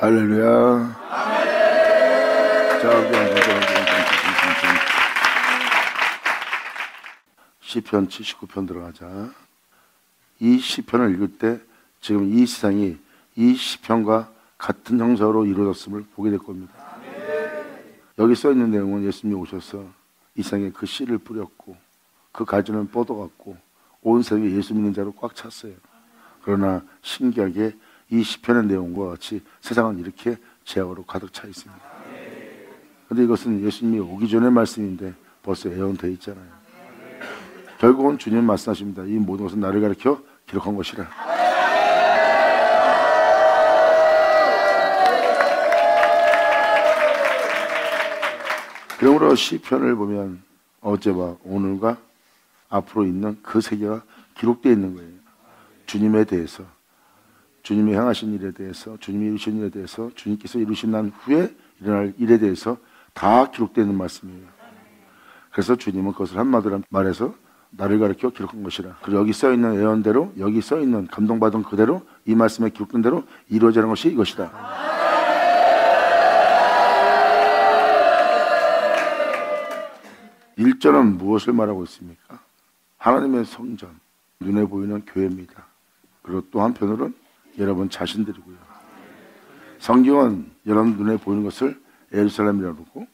할렐루야. 시편 79편 들어가자. 이 시편을 읽을 때 지금 이 세상이 이 시편과 같은 형상으로 이루어졌음을 보게 될 겁니다. 여기 써 있는 내용은 예수님이 오셔서 이 세상에 그 씨를 뿌렸고 그 가지는 뻗어갔고 온 세상에 예수 믿는 자로 꽉 찼어요. 그러나 신기하게 이 시편의 내용과 같이 세상은 이렇게 죄악으로 가득 차 있습니다. 그런데 이것은 예수님이 오기 전의 말씀인데 벌써 예언되어 있잖아요. 결국은 주님 말씀하십니다. 이 모든 것은 나를 가리켜 기록한 것이라. 그러므로 시편을 보면 어제와 오늘과 앞으로 있는 그 세계가 기록되어 있는 거예요. 주님에 대해서, 주님이 행하신 일에 대해서, 주님이 이루신 일에 대해서, 주님께서 이루신 난 후에 일어날 일에 대해서 다 기록되어 있는 말씀이에요. 그래서 주님은 그것을 한마디로 말해서 나를 가리켜 기록한 것이라. 그리고 여기 써있는 예언대로, 여기 써있는 감동받은 그대로, 이 말씀에 기록된 대로 이루어지는 것이 이것이다. 1절은 무엇을 말하고 있습니까? 하나님의 성전, 눈에 보이는 교회입니다. 그리고 또 한편으로는 여러분 자신들이고요. 성경은 여러분 눈에 보이는 것을 예루살렘이라고 부르고,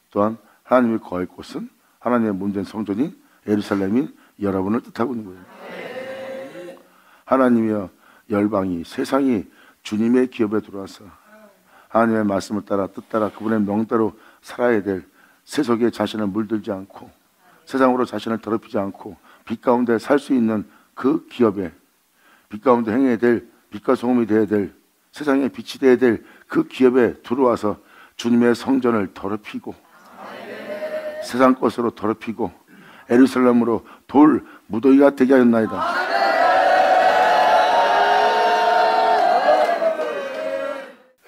또한 하나님이 거할 곳은 하나님의 몸된 성전인 예루살렘인 여러분을 뜻하고 있는 거예요. 하나님이여 열방이, 세상이 주님의 기업에 들어와서 하나님의 말씀을 따라 뜻 따라 그분의 명대로 살아야 될 세속에 자신을 물들지 않고 세상으로 자신을 더럽히지 않고 빛 가운데 살 수 있는 그 기업에, 빛 가운데 행해야 될, 빛과 소금이 되어야 될, 세상에 빛이 되어야 될 그 기업에 들어와서 주님의 성전을 더럽히고 세상 것으로 더럽히고 예루살렘으로 돌 무더기가 되게 하였나이다.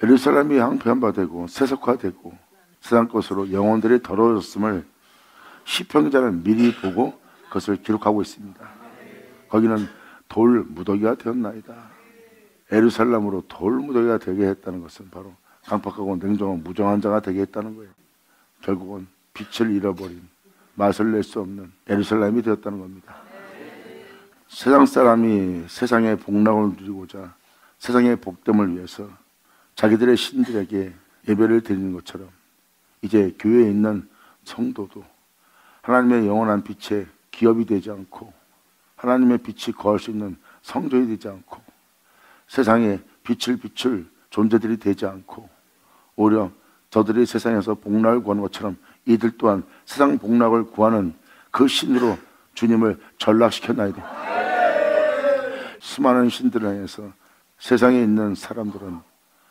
예루살렘이 항변화되고 세속화되고 세상 것으로 영혼들이 더러워졌음을 시편기자는 미리 보고 그것을 기록하고 있습니다. 거기는 돌 무더기가 되었나이다. 예루살렘으로 돌 무더기가 되게 했다는 것은 바로 강팍하고 냉정한 무정한 자가 되게 했다는 거예요. 결국은 빛을 잃어버린, 맛을 낼 수 없는 예루살렘이 되었다는 겁니다. 세상 사람이 세상의 복락을 누리고자 세상의 복됨을 위해서 자기들의 신들에게 예배를 드리는 것처럼 이제 교회에 있는 성도도 하나님의 영원한 빛에 기업이 되지 않고 하나님의 빛이 거할 수 있는 성전이 되지 않고 세상에 빛을 비출 존재들이 되지 않고 오히려 저들이 세상에서 복락을 구하는 것처럼 이들 또한 세상 복락을 구하는 그 신으로 주님을 전락시켜놔야 돼. 수많은 신들을 향해서 세상에 있는 사람들은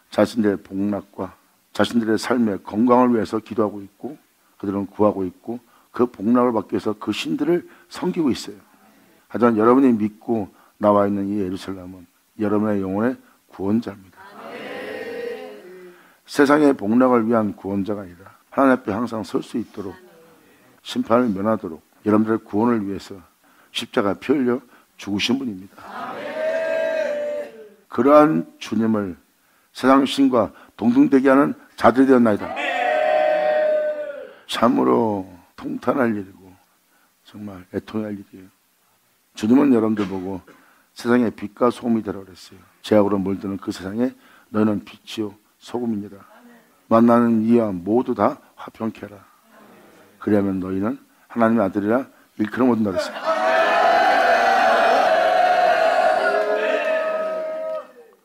자신들의 복락과 자신들의 삶의 건강을 위해서 기도하고 있고 그들은 구하고 있고 그 복락을 받기 위해서 그 신들을 섬기고 있어요. 하지만 여러분이 믿고 나와 있는 이 예루살렘은 여러분의 영혼의 구원자입니다. 세상의 복락을 위한 구원자가 아니라 하나님 앞에 항상 설 수 있도록 심판을 면하도록 여러분들의 구원을 위해서 십자가 피 흘려 죽으신 분입니다. 그러한 주님을 세상 신과 동등되게 하는 자들이 되었나이다. 참으로 통탄할 일이고 정말 애통할 일이에요. 주님은 여러분들 보고 세상의 빛과 소금이 되라 그랬어요. 죄악으로 물드는 그 세상에 너희는 빛이요 소금이니라. 만나는 이와 모두 다 화평케 하라. 그리하면 너희는 하나님의 아들이라 일컬음 얻는다 그랬어요.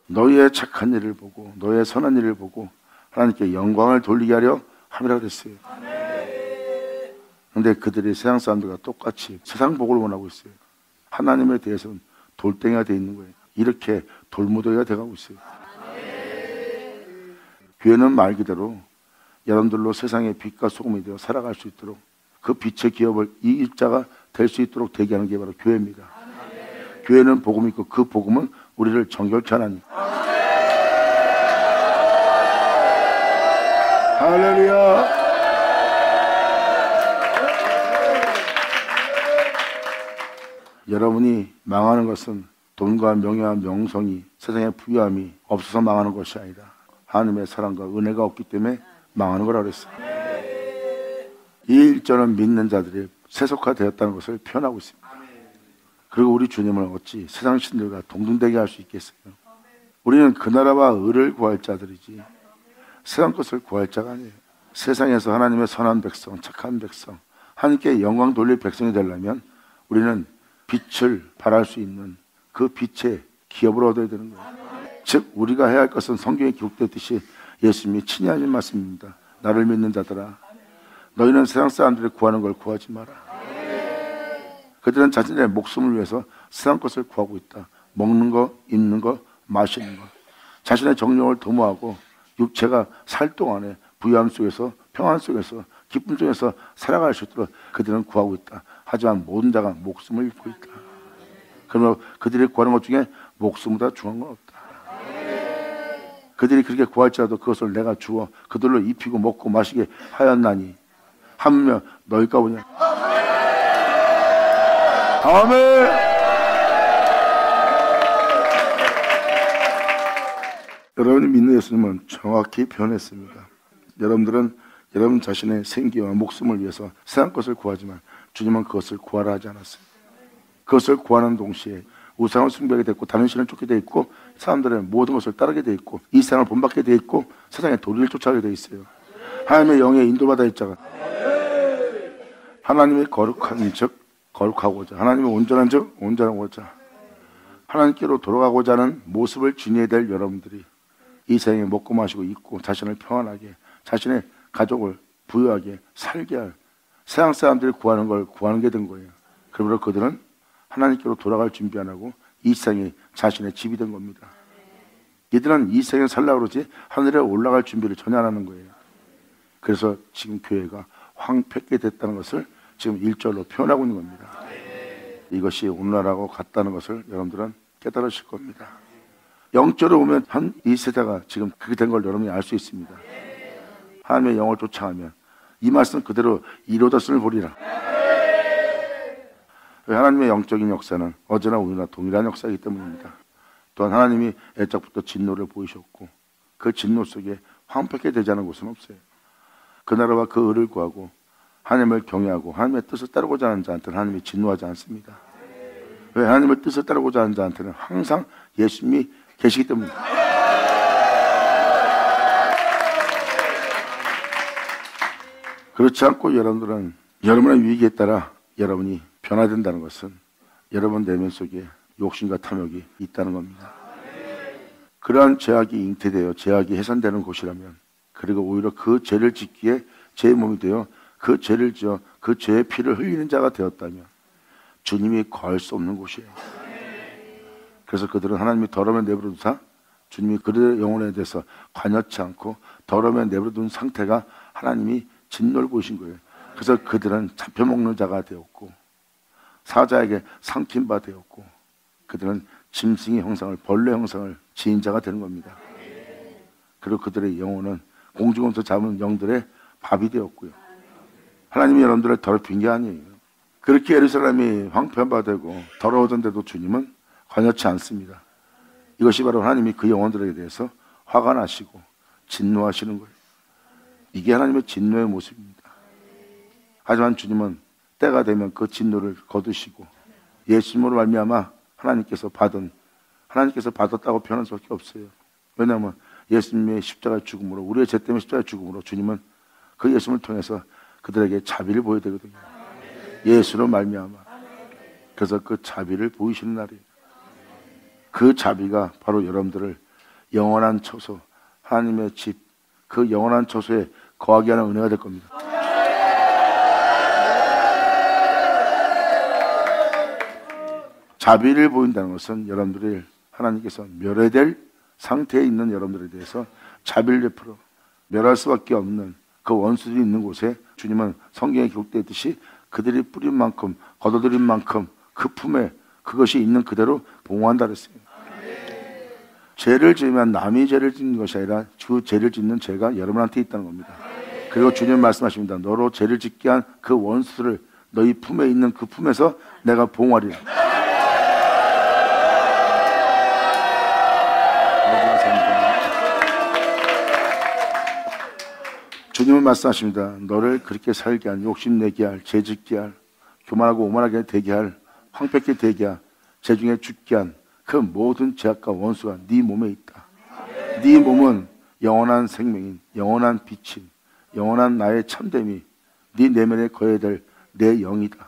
너희의 착한 일을 보고 너희의 선한 일을 보고 하나님께 영광을 돌리게 하려 함이라 그랬어요. 그런데 그들이 세상 사람들과 똑같이 세상 복을 원하고 있어요. 하나님에 대해서는 돌덩이가 되어 있는 거예요. 이렇게 돌무더기가 돼가고 있어요. 교회는 말 그대로 여러분들로 세상의 빛과 소금이 되어 살아갈 수 있도록 그 빛의 기업을 이 일자가 될 수 있도록 되게 하는 게 바로 교회입니다. 교회는 복음이 있고 그 복음은 우리를 정결케 하나니. 할렐루야. 여러분이 망하는 것은 돈과 명예와 명성이 세상의 부유함이 없어서 망하는 것이 아니라 하나님의 사랑과 은혜가 없기 때문에 망하는 거라고 그랬어요. 이 1절은 믿는 자들이 세속화되었다는 것을 표현하고 있습니다. 그리고 우리 주님을 어찌 세상 신들과 동등되게 할 수 있겠어요? 우리는 그 나라와 의를 구할 자들이지 세상 것을 구할 자가 아니에요. 세상에서 하나님의 선한 백성, 착한 백성, 하나님께 영광 돌릴 백성이 되려면 우리는 빛을 발할 수 있는 그 빛의 기업을 얻어야 되는 거예요. 즉 우리가 해야 할 것은 성경에 기록되었듯이 예수님이 친히 하신 말씀입니다. 나를 믿는 자들아, 너희는 세상 사람들이 구하는 걸 구하지 마라. 그들은 자신의 목숨을 위해서 세상 것을 구하고 있다. 먹는 거, 입는 거, 마시는 것, 자신의 정욕을 도모하고 육체가 살 동안에 부유함 속에서, 평안 속에서, 기쁨 속에서 살아갈 수 있도록 그들은 구하고 있다. 하지만 모든 자가 목숨을 잃고 있다. 그러면 그들이 구하는 것 중에 목숨보다 중요한 건 없다. 그들이 그렇게 구할지라도 그것을 내가 주어 그들로 입히고 먹고 마시게 하였나니 하물며 너희가 보냐. 아멘. 여러분이 믿는 예수님은 정확히 표현했습니다. 여러분들은 여러분 자신의 생기와 목숨을 위해서 세상 것을 구하지만 주님은 그것을 구하라 하지 않았어요. 그것을 구하는 동시에 우상을 숭배하게 됐고 다른 신을 쫓게 돼 있고 사람들은 모든 것을 따르게 돼 있고 이 세상을 본받게 돼 있고 세상의 도리를 쫓아가게 돼 있어요. 하나님의 영에 인도받아 있자가 하나님의 거룩한 즉 거룩하고자 하나님의 온전한 즉 온전하고자 하나님께로 돌아가고자 하는 모습을 지녀야 될 여러분들이 이 세상에 먹고 마시고 입고 자신을 평안하게 자신의 가족을 부유하게 살게 할 세상 사람들이 구하는 걸 구하는 게 된 거예요. 그러므로 그들은 하나님께로 돌아갈 준비 안 하고 이 세상이 자신의 집이 된 겁니다. 이들은 이 세상에 살려고 그러지 하늘에 올라갈 준비를 전혀 안 하는 거예요. 그래서 지금 교회가 황폐하게 됐다는 것을 지금 1절로 표현하고 있는 겁니다. 이것이 오늘날하고 같다는 것을 여러분들은 깨달으실 겁니다. 영적으로 보면 한 이 세대가 지금 그렇게 된 걸 여러분이 알 수 있습니다. 하나님의 영을 쫓아가면 이 말씀 그대로 이루어졌음을 보리라. 하나님의 영적인 역사는 어제나 오늘나 동일한 역사이기 때문입니다. 또한 하나님이 애적부터 진노를 보이셨고 그 진노 속에 황폐하게 되지 않은 곳은 없어요. 그 나라와 그 의를 구하고 하나님을 경외하고 하나님의 뜻을 따르고자 하는 자한테는 하나님이 진노하지 않습니다. 왜? 하나님의 뜻을 따르고자 하는 자한테는 항상 예수님이 계시기 때문입니다. 그렇지 않고 여러분들은 여러분의 위기에 따라 여러분이 변화된다는 것은 여러분 내면 속에 욕심과 탐욕이 있다는 겁니다. 그러한 죄악이 잉태되어 죄악이 해산되는 곳이라면 그리고 오히려 그 죄를 짓기에 제 몸이 되어 그 죄를 지어 그 죄의 피를 흘리는 자가 되었다면 주님이 거할 수 없는 곳이에요. 그래서 그들은 하나님이 더러움에 내버려두사 주님이 그들의 영혼에 대해서 관여치 않고 더러움에 내버려둔 상태가 하나님이 진노를 보이신 거예요. 그래서 그들은 잡혀먹는 자가 되었고 사자에게 삼킨 바 되었고 그들은 짐승의 형상을 벌레 형상을 지닌 자가 되는 겁니다. 그리고 그들의 영혼은 공중에서 잡은 영들의 밥이 되었고요. 하나님이 여러분들을 더럽힌 게 아니에요. 그렇게 예루살렘이 황폐한 바 되고 더러워졌는데도 주님은 관여치 않습니다. 이것이 바로 하나님이 그 영혼들에게 대해서 화가 나시고 진노하시는 거예요. 이게 하나님의 진노의 모습입니다. 하지만 주님은 때가 되면 그 진노를 거두시고 예수님으로 말미암아 하나님께서 받았다고 표현할 수밖에 없어요. 왜냐하면 예수님의 십자가 죽음으로 우리의 죄 때문에 십자가 죽음으로 주님은 그 예수님을 통해서 그들에게 자비를 보여야 되거든요. 예수로 말미암아. 그래서 그 자비를 보이시는 날이에요. 그 자비가 바로 여러분들을 영원한 처소 하나님의 집 그 영원한 처소에 거하게 하는 은혜가 될 겁니다. 자비를 보인다는 것은 여러분들이 하나님께서 멸해될 상태에 있는 여러분들에 대해서 자비를 베풀어 멸할 수밖에 없는 그 원수들이 있는 곳에 주님은 성경에 기록되어 있듯이 그들이 뿌린 만큼 거둬들인 만큼 그 품에 그것이 있는 그대로 봉헌한다 그랬어요. 죄를 지으면 남이 죄를 짓는 것이 아니라 그 죄를 짓는 죄가 여러분한테 있다는 겁니다. 그리고 주님 말씀하십니다. 너로 죄를 짓게 한 그 원수를 너희 품에 있는 그 품에서 내가 봉헌하리라. 주님은 말씀하십니다. 너를 그렇게 살게 할, 욕심내게 할, 죄짓게 할, 교만하고 오만하게 되게 할, 황폐하게 되게 할, 죄중에 죽게 한 그 모든 죄악과 원수가 네 몸에 있다. 네 몸은 영원한 생명인, 영원한 빛인, 영원한 나의 참됨이 네 내면에 거해야 될 내 영이다.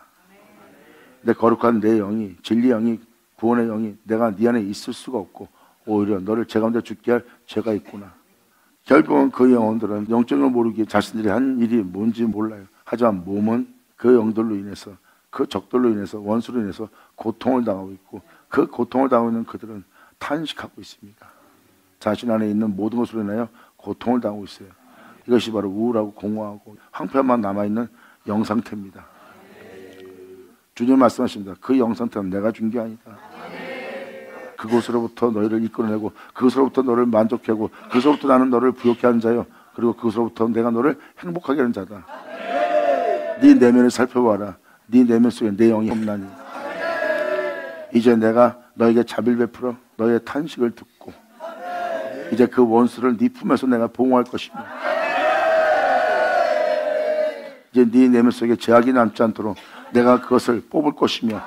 내 거룩한 내 영이, 진리 영이, 구원의 영이 내가 네 안에 있을 수가 없고 오히려 너를 죄 가운데 죽게 할 죄가 있구나. 결국은 그 영혼들은 영적을 모르기에 자신들이 한 일이 뭔지 몰라요. 하지만 몸은 그 영들로 인해서, 그 적들로 인해서, 원수로 인해서 고통을 당하고 있고, 그 고통을 당하고 있는 그들은 탄식하고 있습니다. 자신 안에 있는 모든 것으로 인하여 고통을 당하고 있어요. 이것이 바로 우울하고 공허하고 황폐함만 남아있는 영상태입니다. 주님 말씀하십니다. 그 영상태는 내가 준 게 아니다. 그곳으로부터 너희를 이끌어내고, 그것으로부터 너를 만족해 하고, 그것으로부터 나는 너를 부욕케 하는 자요, 그리고 그것으로부터 내가 너를 행복하게 하는 자다. 네 내면을 살펴봐라. 네 내면 속에 내 영이 없나니 이제 내가 너에게 자비를 베풀어 너의 탄식을 듣고 이제 그 원수를 네 품에서 내가 보호할 것이며, 이제 네 내면 속에 죄악이 남지 않도록 내가 그것을 뽑을 것이며,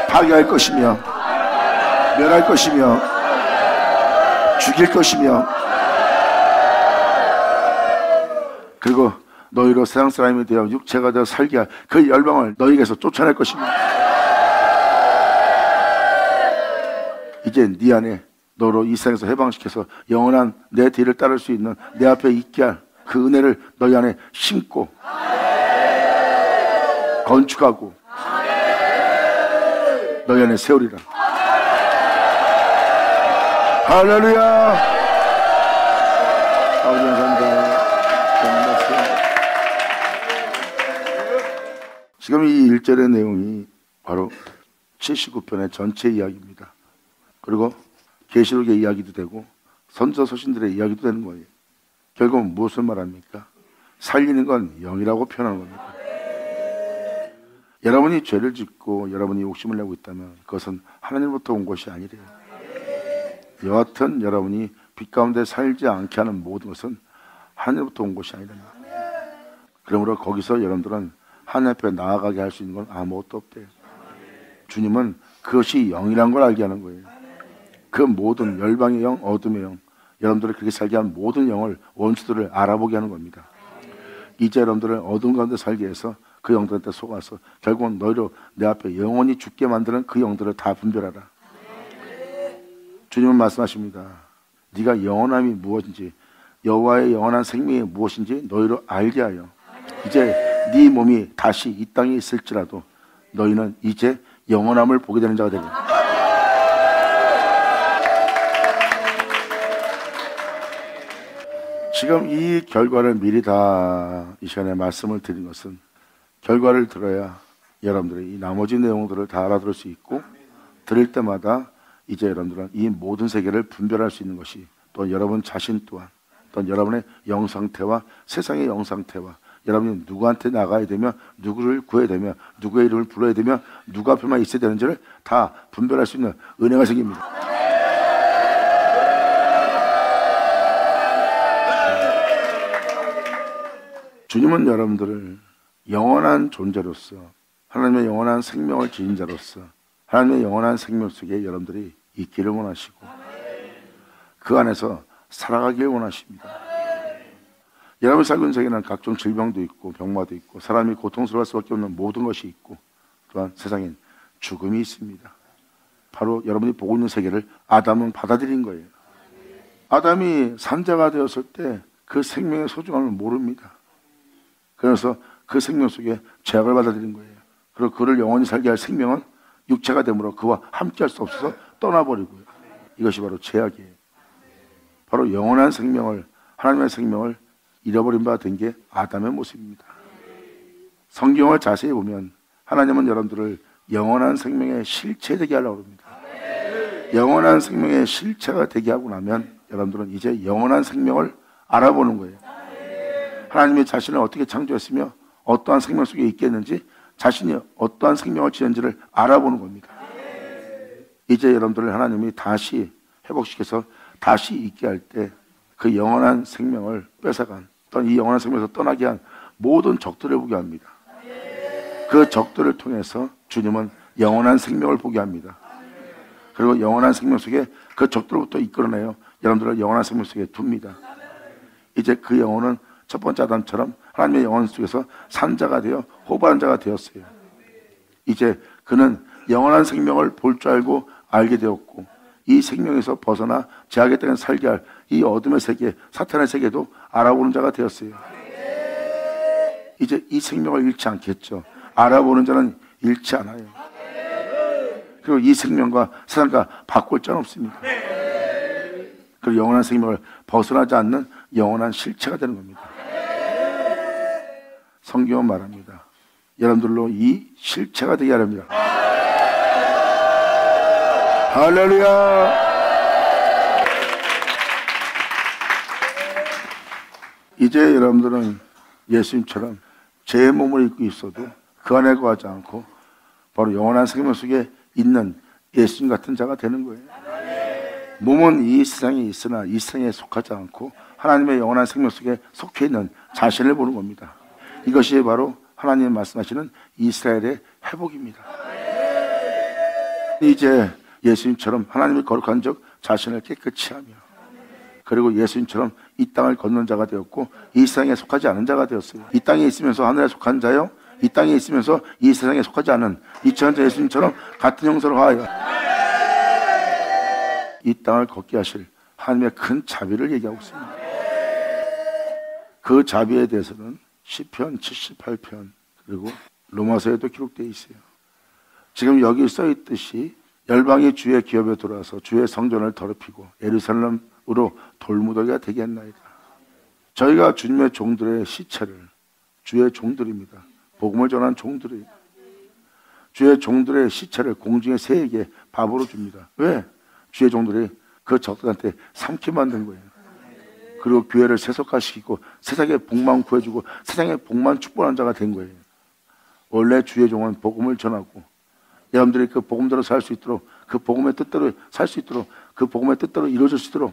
파괴할 것이며, 멸할 것이며, 죽일 것이며, 그리고 너희로 세상 사람이 되어 육체가 되어 살게 할 그 열방을 너희에게서 쫓아낼 것입니다. 이제 네 안에 너로 이 세상에서 해방시켜서 영원한 내 뒤를 따를 수 있는, 내 앞에 있게 할 그 은혜를 너희 안에 심고 건축하고 너희 안에 세우리라. 할렐루야. 아버지 감사합니다. 지금 이 1절의 내용이 바로 79편의 전체 이야기입니다. 그리고 계시록의 이야기도 되고 선지자 서신들의 이야기도 되는 거예요. 결국은 무엇을 말합니까? 살리는 건 영이라고 표현하는 겁니다. 여러분이 죄를 짓고 여러분이 욕심을 내고 있다면 그것은 하나님부터 온 것이 아니래요. 여하튼 여러분이 빛 가운데 살지 않게 하는 모든 것은 하나님부터 온 것이 아니랍니다. 그러므로 거기서 여러분들은 하나님 앞에 나아가게 할 수 있는 건 아무것도 없대요. 주님은 그것이 영이란 걸 알게 하는 거예요. 그 모든 열방의 영, 어둠의 영, 여러분들을 그렇게 살게 한 모든 영을, 원수들을 알아보게 하는 겁니다. 이제 여러분들을 어둠 가운데 살게 해서 그 영들한테 속아서 결국은 너희로 내 앞에 영원히 죽게 만드는 그 영들을 다 분별하라. 주님은 말씀하십니다. 네가 영원함이 무엇인지, 여호와의 영원한 생명이 무엇인지 너희로 알게 하여 이제 네 몸이 다시 이 땅에 있을지라도 너희는 이제 영원함을 보게 되는 자가 되리라. 지금 이 결과를 미리 다 이 시간에 말씀을 드린 것은, 결과를 들어야 여러분들이 이 나머지 내용들을 다 알아들을 수 있고, 들을 때마다 이제 여러분들은 이 모든 세계를 분별할 수 있는 것이, 또 여러분 자신 또한, 또 여러분의 영상태와 세상의 영상태와, 여러분이 누구한테 나가야 되며, 누구를 구해야 되며, 누구의 이름을 불러야 되며, 누구 앞에만 있어야 되는지를 다 분별할 수 있는 은혜가 생깁니다. 주님은 여러분들을 영원한 존재로서, 하나님의 영원한 생명을 지닌 자로서, 하나님의 영원한 생명 속에 여러분들이 있기를 원하시고 그 안에서 살아가길 원하십니다. 여러분이 살고 있는 세계는 각종 질병도 있고 병마도 있고 사람이 고통스러울 수밖에 없는 모든 것이 있고, 또한 세상엔 죽음이 있습니다. 바로 여러분이 보고 있는 세계를 아담은 받아들인 거예요. 아담이 산자가 되었을 때 그 생명의 소중함을 모릅니다. 그래서 그 생명 속에 죄악을 받아들인 거예요. 그리고 그를 영원히 살게 할 생명은 육체가 되므로 그와 함께 할 수 없어서 떠나버리고요. 이것이 바로 죄악이에요. 바로 영원한 생명을, 하나님의 생명을 잃어버린 바 된 게 아담의 모습입니다. 성경을 자세히 보면 하나님은 여러분들을 영원한 생명의 실체 되게 하려고 합니다. 영원한 생명의 실체가 되게 하고 나면 여러분들은 이제 영원한 생명을 알아보는 거예요. 하나님이 자신을 어떻게 창조했으며 어떠한 생명 속에 있겠는지, 자신이 어떠한 생명을 지는지를 알아보는 겁니다. 이제 여러분들을 하나님이 다시 회복시켜서 다시 있게 할 때 그 영원한 생명을 뺏어간 이 영원한 생명에서 떠나게 한 모든 적들을 보게 합니다. 그 적들을 통해서 주님은 영원한 생명을 보게 합니다. 그리고 영원한 생명 속에 그 적들로부터 이끌어내요 여러분들을 영원한 생명 속에 둡니다. 이제 그 영혼은 첫 번째 아담처럼 하나님의 영혼 속에서 산자가 되어 호흡하는 자가 되었어요. 이제 그는 영원한 생명을 볼 줄 알고 알게 되었고, 이 생명에서 벗어나 죄악의 땅에 살게 할 이 어둠의 세계, 사탄의 세계도 알아보는 자가 되었어요. 이제 이 생명을 잃지 않겠죠. 알아보는 자는 잃지 않아요. 그리고 이 생명과 세상과 바꿀 자는 없습니다. 그리고 영원한 생명을 벗어나지 않는 영원한 실체가 되는 겁니다. 성경은 말합니다. 여러분들로 이 실체가 되게 하랍니다. 할렐루야. 이제 여러분들은 예수님처럼 제 몸을 입고 있어도 그 안에 거하지 않고 바로 영원한 생명 속에 있는 예수님 같은 자가 되는 거예요. 몸은 이 세상에 있으나 이 세상에 속하지 않고 하나님의 영원한 생명 속에 속해 있는 자신을 보는 겁니다. 이것이 바로 하나님이 말씀하시는 이스라엘의 회복입니다. 이제 예수님처럼 하나님의 거룩한 적 자신을 깨끗이 하며, 그리고 예수님처럼 이 땅을 걷는 자가 되었고 이 세상에 속하지 않은 자가 되었어요. 이 땅에 있으면서 하늘에 속한 자요, 이 땅에 있으면서 이 세상에 속하지 않은 이천자 예수님처럼 같은 형상으로 하여 이 땅을 걷게 하실 하나님의 큰 자비를 얘기하고 있습니다. 그 자비에 대해서는 시편 78편 그리고 로마서에도 기록되어 있어요. 지금 여기 써 있듯이 열방이 주의 기업에 들어와서 주의 성전을 더럽히고 예루살렘으로 돌무더기가 되겠나이다. 저희가 주님의 종들의 시체를, 주의 종들입니다. 복음을 전한 종들이 주의 종들의 시체를 공중의 새에게 밥으로 줍니다. 왜? 주의 종들이 그 적들한테 삼키 만든 거예요. 그리고 교회를 세속화시키고 세상의 복만 구해주고 세상의 복만 축복하는 자가 된 거예요. 원래 주의 종은 복음을 전하고 여러분들이 그 복음대로 살 수 있도록, 그 복음의 뜻대로 살 수 있도록, 그 복음의 뜻대로 이루어질 수 있도록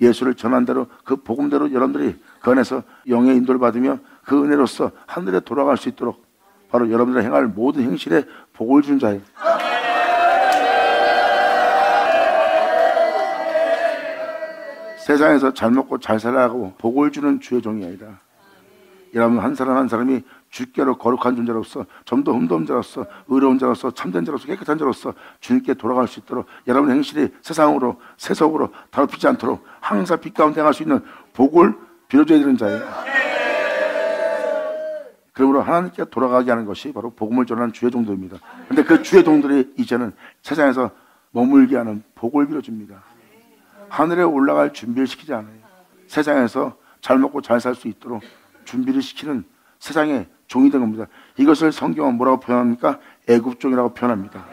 예수를 전한 대로 그 복음대로 여러분들이 그 안에서 영의 인도를 받으며 그 은혜로서 하늘에 돌아갈 수 있도록 바로 여러분들이 행할 모든 행실에 복을 준 자예요. 세상에서 잘 먹고 잘 살아가고 복을 주는 주의 종이 아니라 여러분 한 사람 한 사람이 주께로 거룩한 존재로서, 좀 더 흠도운 자로서, 의로운 자로서, 참된 자로서, 깨끗한 자로서 주님께 돌아갈 수 있도록 여러분 행실이 세상으로, 세속으로 더럽히지 않도록 항상 빛 가운데 행할 수 있는 복을 빌어줘야 되는 자예요. 그러므로 하나님께 돌아가게 하는 것이 바로 복음을 전하는 주의 종들입니다. 그런데 그 주의 종들이 이제는 세상에서 머물게 하는 복을 빌어줍니다. 하늘에 올라갈 준비를 시키지 않아요. 세상에서 잘 먹고 잘 살 수 있도록 준비를 시키는 세상의 종이 된 겁니다. 이것을 성경은 뭐라고 표현합니까? 애굽종이라고 표현합니다.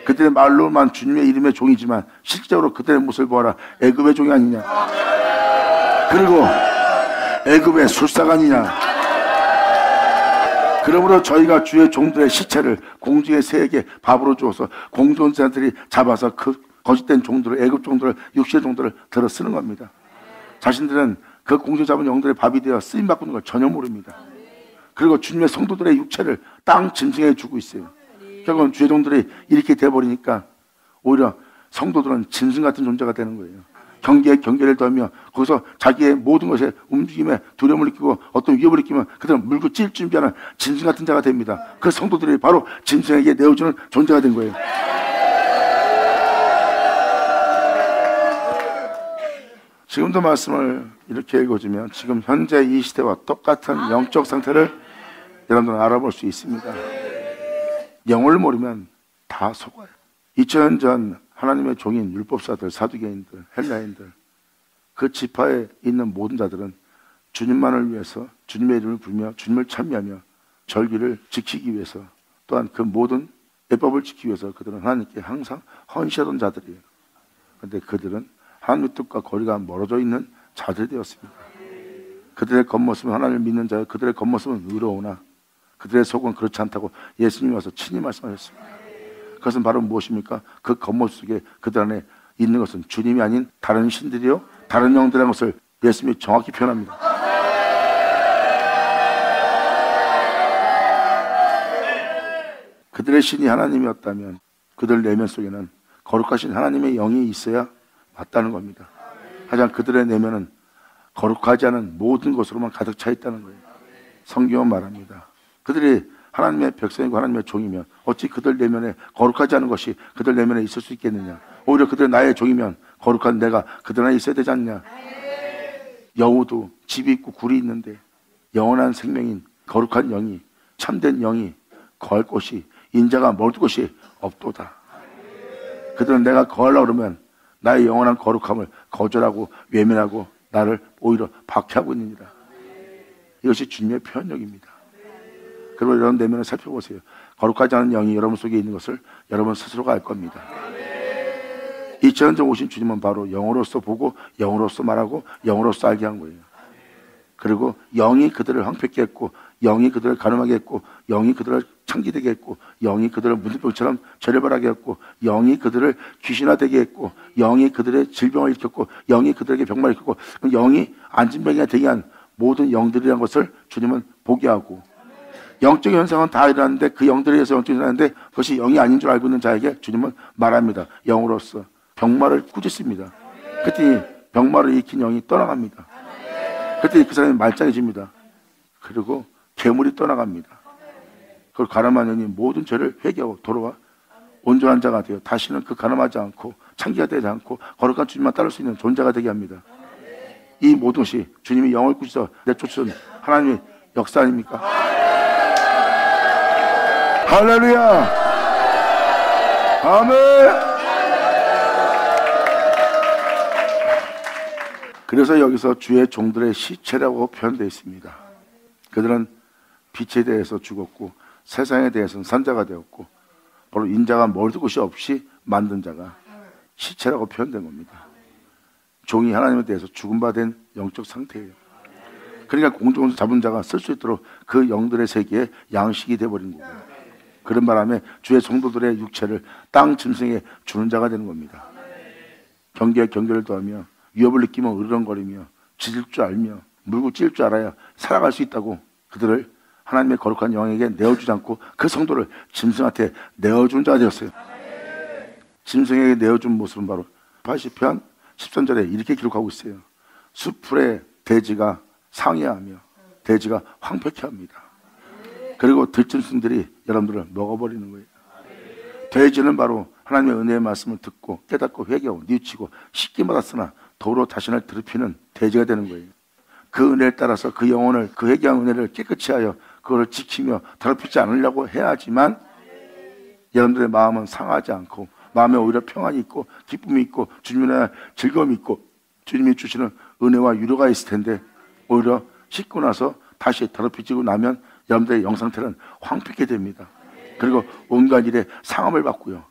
그들의 말로만 주님의 이름의 종이지만 실제로 그들의 모습을 보아라. 애굽의 종이 아니냐. 그리고 애굽의 술사가 아니냐. 그러므로 저희가 주의 종들의 시체를 공중의 새에게 밥으로 주어서 공중 새들이 잡아서 그 거짓된 종들을, 애굽 종들을, 육신의 종들을 들어 쓰는 겁니다. 자신들은 그 공중 잡은 영들의 밥이 되어 쓰임 바꾸는 걸 전혀 모릅니다. 그리고 주님의 성도들의 육체를 땅 짐승에 주고 있어요. 결국은 주의 종들이 이렇게 돼버리니까 오히려 성도들은 짐승 같은 존재가 되는 거예요. 경계에 경계를 더하며 거기서 자기의 모든 것에 움직임에 두려움을 느끼고 어떤 위협을 느끼면 그들은 물고 찔 준비하는 짐승 같은 자가 됩니다. 그 성도들이 바로 짐승에게 내어주는 존재가 된 거예요. 지금도 말씀을 이렇게 읽어주면 지금 현재 이 시대와 똑같은 영적 상태를 여러분들은 알아볼 수 있습니다. 영을 모르면 다 속아요. 2000년 전 하나님의 종인 율법사들, 사두개인들, 헬라인들, 그 지파에 있는 모든 자들은 주님만을 위해서 주님의 이름을 부르며 주님을 찬미하며 절기를 지키기 위해서, 또한 그 모든 예법을 지키기 위해서 그들은 하나님께 항상 헌신하던 자들이에요. 그런데 그들은 하나님의 뜻과 거리가 멀어져 있는 자들이 되었습니다. 그들의 겉모습은 하나님을 믿는 자요, 그들의 겉모습은 의로우나 그들의 속은 그렇지 않다고 예수님이 와서 친히 말씀하셨습니다. 그것은 바로 무엇입니까? 그 겉모습 속에 그들 안에 있는 것은 주님이 아닌 다른 신들이요, 다른 영들이라는 것을 예수님이 정확히 표현합니다. 그들의 신이 하나님이었다면 그들 내면 속에는 거룩하신 하나님의 영이 있어야 맞다는 겁니다. 하지만 그들의 내면은 거룩하지 않은 모든 것으로만 가득 차 있다는 거예요. 성경은 말합니다. 그들이 하나님의 백성이고 하나님의 종이면 어찌 그들 내면에 거룩하지 않은 것이 그들 내면에 있을 수 있겠느냐. 오히려 그들 나의 종이면 거룩한 내가 그들 안에 있어야 되지 않냐. 여우도 집이 있고 굴이 있는데 영원한 생명인 거룩한 영이, 참된 영이 거할 곳이, 인자가 머물 곳이 없도다. 그들은 내가 거하려고 그러면 나의 영원한 거룩함을 거절하고 외면하고 나를 오히려 박해하고 있느니라. 이것이 주님의 표현력입니다. 그리고 여러분 내면을 살펴보세요. 거룩하지 않은 영이 여러분 속에 있는 것을 여러분 스스로가 알 겁니다. 2000년 전 오신 주님은 바로 영으로서 보고 영으로서 말하고 영으로서 알게 한 거예요. 그리고 영이 그들을 황폐케 했고, 영이 그들을 가늠하게 했고, 영이 그들을 창기되게 했고, 영이 그들을 문둥병처럼 저려바라게 했고, 영이 그들을 귀신화되게 했고, 영이 그들의 질병을 일으켰고, 영이 그들에게 병마를 일으켰고, 영이 안진병이 되게 한 모든 영들이라는 것을 주님은 보게 하고, 영적인 현상은 다 일어났는데 그 영들에 의해서 영적인 일어났는데 그것이 영이 아닌 줄 알고 있는 자에게 주님은 말합니다. 영으로서 병마를 꾸짖습니다. 그랬더니 병마를 일으킨 영이 떠나갑니다. 그랬더니 그 사람이 말짱해집니다. 그리고 괴물이 떠나갑니다. 그걸 가늠한 영이 모든 죄를 회개하고 돌아와 온전한 자가 되어 다시는 그 가늠하지 않고 창기가 되지 않고 거룩한 주님만 따를 수 있는 존재가 되게 합니다. 이 모든 것이 주님이 영을 꾸짖어 내쫓은 하나님의 역사 아닙니까? 할렐루야! 아멘! 그래서 여기서 주의 종들의 시체라고 표현되어 있습니다. 그들은 빛에 대해서 죽었고 세상에 대해서는 산자가 되었고 바로 인자가 멀던 곳이 없이 만든 자가 시체라고 표현된 겁니다. 종이 하나님에 대해서 죽은 바 된 영적 상태예요. 그러니까 공중에서 잡은 자가 쓸 수 있도록 그 영들의 세계에 양식이 되어버린 거고요. 그런 바람에 주의 성도들의 육체를 땅 짐승에 주는 자가 되는 겁니다. 경계에 경계를 더하며 위협을 느끼면 으르렁거리며 짖을 줄 알며 물고 찔 줄 알아야 살아갈 수 있다고 그들을 하나님의 거룩한 영에게 내어주지 않고 그 성도를 짐승한테 내어준 자가 되었어요. 짐승에게 내어준 모습은 바로 80편 13절에 이렇게 기록하고 있어요. 수풀에 돼지가 상해하며 돼지가 황폐케 합니다. 그리고 들짐승들이 여러분들을 먹어버리는 거예요. 돼지는 바로 하나님의 은혜의 말씀을 듣고 깨닫고 회개하고 뉘우치고 씻기 받았으나 도로 자신을 더럽히는 돼지가 되는 거예요. 그 은혜를 따라서 그 영혼을 그 회개한 은혜를 깨끗이 하여 그걸 지키며 더럽히지 않으려고 해야 하지만 여러분들의 마음은 상하지 않고 마음에 오히려 평안이 있고 기쁨이 있고 주님의 즐거움이 있고 주님이 주시는 은혜와 유로가 있을 텐데 오히려 씻고 나서 다시 더럽혀지고 나면 여러분들의 영상태는 황폐케 됩니다. 그리고 온갖 일에 상함을 받고요.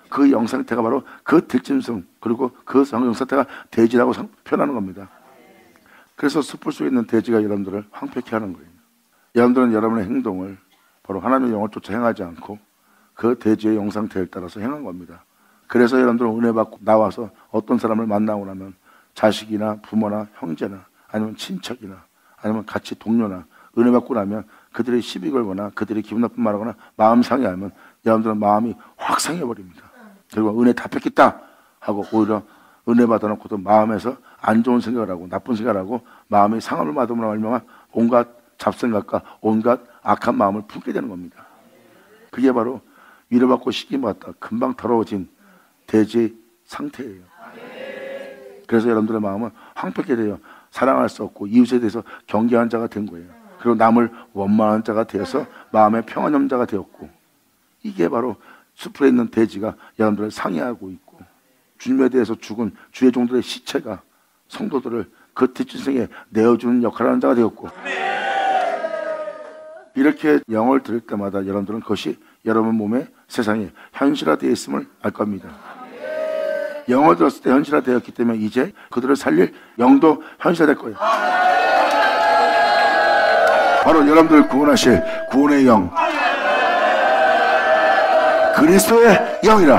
그 영상태가 바로 그 들짐승 그리고 그 영상태가 돼지라고 표현하는 겁니다. 그래서 숯불 속에 있는 돼지가 여러분들을 황폐케 하는 거예요. 여러분들은 여러분의 행동을 바로 하나님의 영을 쫓아 행하지 않고 그 돼지의 영상태를 따라서 행한 겁니다. 그래서 여러분들은 은혜 받고 나와서 어떤 사람을 만나고 나면 자식이나 부모나 형제나 아니면 친척이나 아니면 같이 동료나 은혜 받고 나면 그들의 시비 걸거나 그들이 기분 나쁜 말하거나 마음 상해하면 여러분들은 마음이 확 상해버립니다. 그리고 은혜 다 뺏겠다 하고 오히려 은혜 받아놓고도 마음에서 안 좋은 생각을 하고 나쁜 생각을 하고 마음이 상함을 받음으로 말미암아 온갖 잡생각과 온갖 악한 마음을 품게 되는 겁니다. 그게 바로 위로받고 씻김받았다 금방 더러워진 돼지의 상태예요. 그래서 여러분들의 마음은 황폐케 되어 사랑할 수 없고 이웃에 대해서 경계한 자가 된 거예요. 그리고 남을 원망하는 자가 되어서 마음의 평안 없는 자가 되었고 이게 바로 숲에 있는 돼지가 여러분들을 상해하고 있고 주님에 대해서 죽은 주의 종들의 시체가 성도들을 그 뒷짐승에 내어주는 역할을 하는 자가 되었고 이렇게 영을 들을 때마다 여러분들은 그것이 여러분 몸에 세상에 현실화되어 있음을 알 겁니다. 영을 들었을 때 현실화되었기 때문에 이제 그들을 살릴 영도 현실화될 거예요. 바로 여러분들을 구원하실 구원의 영 그리스도의 영이라.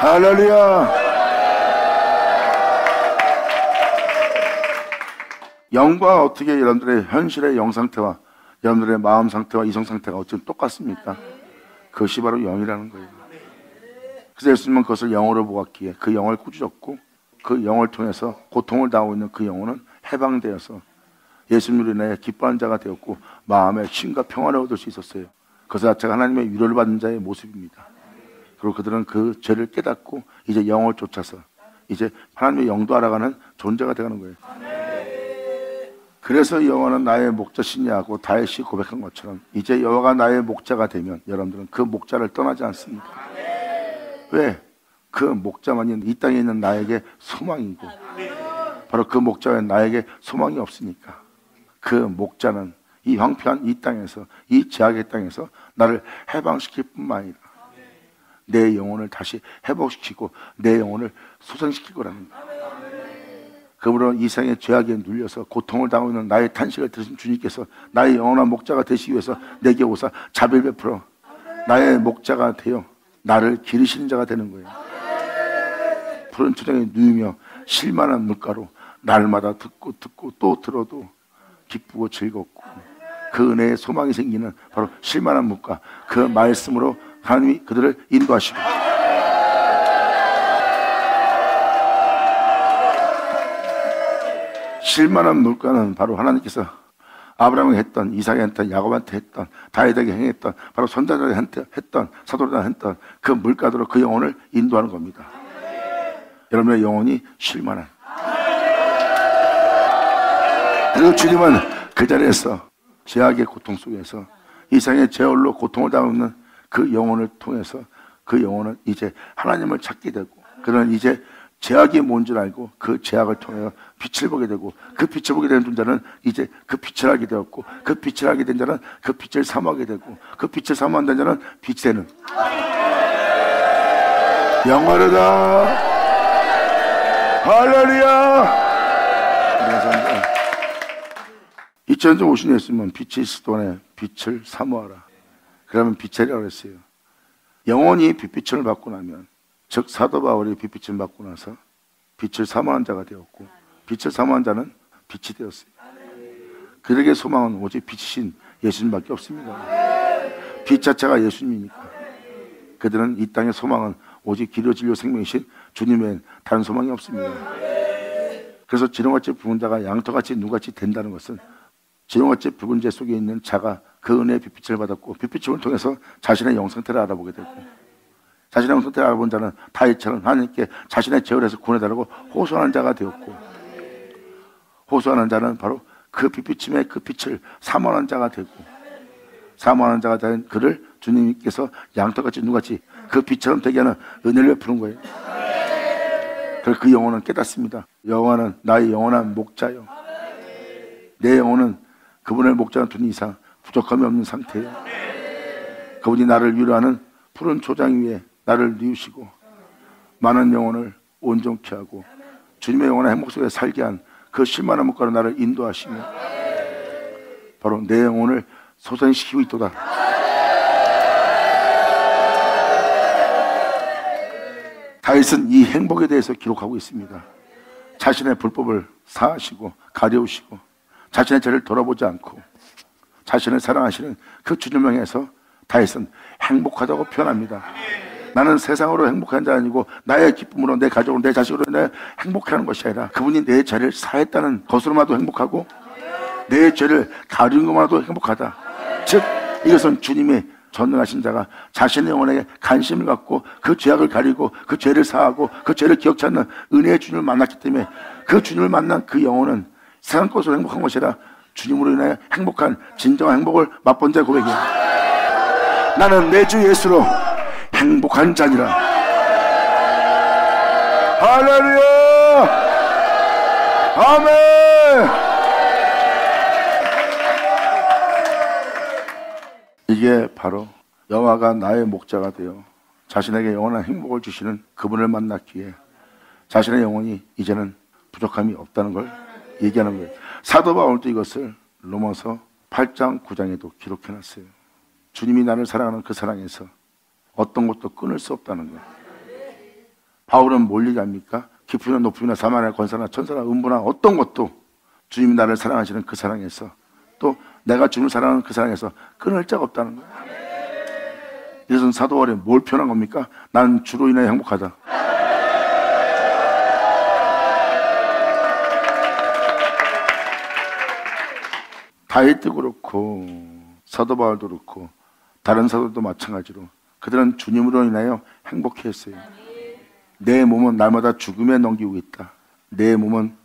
할렐루야. 영과 어떻게 여러분들의 현실의 영 상태와 여러분들의 마음 상태와 이성 상태가 어쩜 똑같습니까? 그것이 바로 영이라는 거예요. 그래서 예수님은 그것을 영으로 보았기에 그 영을 꾸짖었고, 그 영을 통해서 고통을 당하고 있는 그 영혼은 해방되어서 예수님으로 인해 기뻐하는 자가 되었고, 마음의 쉼과 평안을 얻을 수 있었어요. 그것 자체가 하나님의 위로를 받는 자의 모습입니다. 그리고 그들은 그 죄를 깨닫고 이제 영을 쫓아서 이제 하나님의 영도 알아가는 존재가 되는 거예요. 그래서 여호와는 나의 목자시냐 하고 다윗이 고백한 것처럼 이제 여호와가 나의 목자가 되면 여러분들은 그 목자를 떠나지 않습니다. 왜? 그 목자만이 이 땅에 있는 나에게 소망이고, 바로 그 목자에 나에게 소망이 없으니까 그 목자는 이 황폐한 이 땅에서, 이 제약의 땅에서 나를 해방시킬 뿐만 아니라 내 영혼을 다시 회복시키고 내 영혼을 소생시킬 거라는 거예요. 그러므로 이 세상의 죄악에 눌려서 고통을 당하고 있는 나의 탄식을 들으신 주님께서 나의 영원한 목자가 되시기 위해서 내게 오사 자비를 베풀어 나의 목자가 되어 나를 기르시는 자가 되는 거예요. 푸른 초장에 누이며 실만한 물가로 날마다 듣고 또 들어도 기쁘고 즐겁고 그 은혜의 소망이 생기는 바로 실만한 물가, 그 말씀으로 하나님이 그들을 인도하시고, 실만한 물가는 바로 하나님께서 아브라함에게 했던, 이삭에게 했던, 야곱한테 했던, 다윗에게 행했던, 바로 선자들한테 했던, 사도들한테 했던 그 물가대로 그 영혼을 인도하는 겁니다. 여러분의 영혼이 실만한, 그리고 주님은 그 자리에서 죄악의 고통 속에서 이 세상의 죄악로 고통을 당하고 있는 그 영혼을 통해서 그 영혼은 이제 하나님을 찾게 되고, 그는 이제 죄악이 뭔 줄 알고 그 죄악을 통해 빛을 보게 되고, 그 빛을 보게 된 자는 이제 그 빛을 알게 되었고, 그 빛을 알게 된 자는 그 빛을 사모하게 되고, 그 빛을 사모한다는 자는 빛이 되는 영원하다. 할렐루야. 2000년 전 오신 예수님은 빛이 있을 동안에 빛을 사모하라. 그러면 빛이라고 했어요. 영원히 빛빛을 받고 나면, 즉 사도 바울이 빛빛을 받고 나서 빛을 사모한 자가 되었고, 빛을 사모한 자는 빛이 되었어요. 그들에게 소망은 오직 빛이신 예수님밖에 없습니다. 빛 자체가 예수님이니까 그들은 이 땅의 소망은 오직 길이요 진리요 생명이신 주님 외엔 다른 소망이 없습니다. 그래서 지렁같이 붉은 자가 양털같이 눈같이 된다는 것은, 지렁같이 붉은 재 속에 있는 자가 그 은혜의 빛빛을 받았고, 빛빛을 통해서 자신의 영상태를 알아보게 되고, 자신의 영상태를 알아본 자는 다윗처럼 하나님께 자신의 죄를 해서 구원해달라고 호소하는 자가 되었고, 호소하는 자는 바로 그 빛비침의 그 빛을 사모하는 자가 되고, 사모하는 자가 된 그를 주님께서 양털같이 눈같이 그 빛처럼 되게 하는 은혜를 베푸는 거예요. 그래서 그 영혼은 깨닫습니다. 여호와는 나의 영원한 목자요, 내 영혼은 그분을 목자로 둔 이상 부족함이 없는 상태예요. 그분이 나를 위로하는 푸른 초장 위에 나를 뉘우시고 많은 영혼을 온전케 하고 주님의 영원한 행복 속에 살게 한 그 실만한 목가로 나를 인도하시며 바로 내 영혼을 소생시키고 있도다. 다윗은 이 행복에 대해서 기록하고 있습니다. 자신의 불법을 사하시고 가려우시고 자신의 죄를 돌아보지 않고 자신을 사랑하시는 그 주님을 향해서 다윗은 행복하다고 표현합니다. 나는 세상으로 행복한 자 아니고 나의 기쁨으로 내 가족으로 내 자식으로 내 행복해하는 것이 아니라 그분이 내 죄를 사했다는 것으로만도 행복하고 내 죄를 가리는 것만도 행복하다. 즉 이것은 주님의 전능하신 자가 자신의 영혼에게 관심을 갖고 그 죄악을 가리고 그 죄를 사하고 그 죄를 기억치 않는 은혜의 주님을 만났기 때문에 그 주님을 만난 그 영혼은 세상 것으로 행복한 것이 아니라 주님으로 인하여 행복한 진정한 행복을 맛본 자의 고백이에요. 나는 내 주 예수로 행복한 자니라. 할렐루야. 아멘. 이게 바로 여호와가 나의 목자가 되어 자신에게 영원한 행복을 주시는 그분을 만났기에 자신의 영혼이 이제는 부족함이 없다는 걸 얘기하는 거예요. 사도 바울도 이것을 로마서 8장 9장에도 기록해놨어요. 주님이 나를 사랑하는 그 사랑에서 어떤 것도 끊을 수 없다는 거예요. 바울은 뭘 얘기합니까? 깊이나 높이나 사마나 권사나 천사나 음부나 어떤 것도 주님이 나를 사랑하시는 그 사랑에서 또 내가 주님을 사랑하는 그 사랑에서 끊을 자가 없다는 거예요. 그래서 사도 바울이 뭘 표현한 겁니까? 난 주로 인하여 행복하다. 다윗도 그렇고 사도 바울도 그렇고 다른 사도도 마찬가지로 그들은 주님으로 인하여 행복했어요. 내 몸은 날마다 죽음에 넘기고 있다. 내 몸은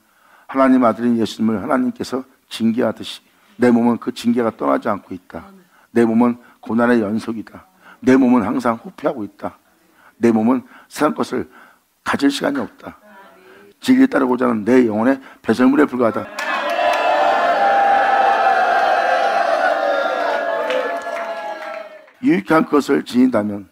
하나님 아들인 예수님을 하나님께서 징계하듯이 내 몸은 그 징계가 떠나지 않고 있다. 내 몸은 고난의 연속이다. 내 몸은 항상 후퇴하고 있다. 내 몸은 세상 것을 가질 시간이 없다. 진리를 따르고자 하는 내 영혼의 배설물에 불과하다. 유익한 것을 지닌다면